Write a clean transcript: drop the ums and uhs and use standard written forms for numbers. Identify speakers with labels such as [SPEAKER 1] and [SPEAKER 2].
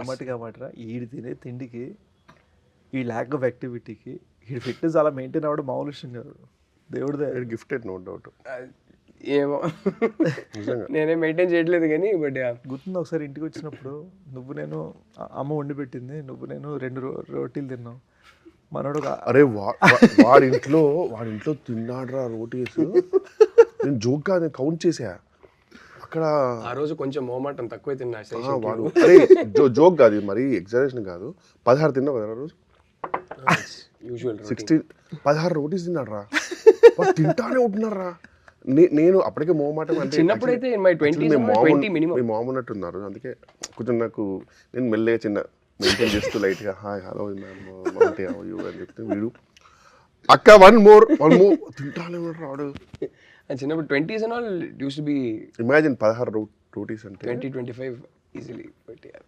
[SPEAKER 1] ఏమాటిగా మాటరా ఈడు తినే తిండికి ఈ ల్యాక్ ఆఫ్ యాక్టివిటీకి ఈ ఫిట్నెస్ అలా మెయింటైన్ అవ్వడం మామూలు విషయం కాదు. దేవుడిదే
[SPEAKER 2] గిఫ్టెడ్, నో డౌట్.
[SPEAKER 3] ఏమో నేనే మెయింటైన్ చేయట్లేదు కానీ బట్
[SPEAKER 1] గుర్తుంది ఒకసారి ఇంటికి వచ్చినప్పుడు నువ్వు నేను అమ్మ వండి పెట్టింది, నువ్వు నేను 2 రోటీలు తిన్నాం. మనోడు
[SPEAKER 2] అరే వాడింట్లో తిన్నాడురా రోటీస్. నేను జోక్ గా నేను కౌంట్ చేసా అక్కడ.
[SPEAKER 3] ఆ రోజు కొంచెం మోమాటం తక్కువ తిన్నా.
[SPEAKER 2] వాడు అరే జోక్ కాదు, మరి ఎగ్జాజరేషన్ కాదు. 16 తిన్నావు కదా రోజు.
[SPEAKER 3] యూజువల్
[SPEAKER 2] 16 రోటీస్ తిన్నాడు రా. తింటానే ఉంటున్నారు రా. నేను అప్పటికే మోమాట అంటే
[SPEAKER 3] చిన్నప్పుడు అయితే మై 20 మినిమం.
[SPEAKER 2] మీ మామ ఉన్నట్టున్నారు, అందుకే కొంచెం నాకు నేను మెల్లగా చిన్న మెయింటైన్ చేస్తూ లైట్గా హాయ్ హలో మ్యామ్ అని చెప్తే వీడు అక్క వన్ మోర్ తింటానే ఉన్నాడు రాడు.
[SPEAKER 3] చిన్నప్పుడు 20s and all used to be
[SPEAKER 2] imagine 16 rotis అంటే
[SPEAKER 3] 20-25 easily, but yeah.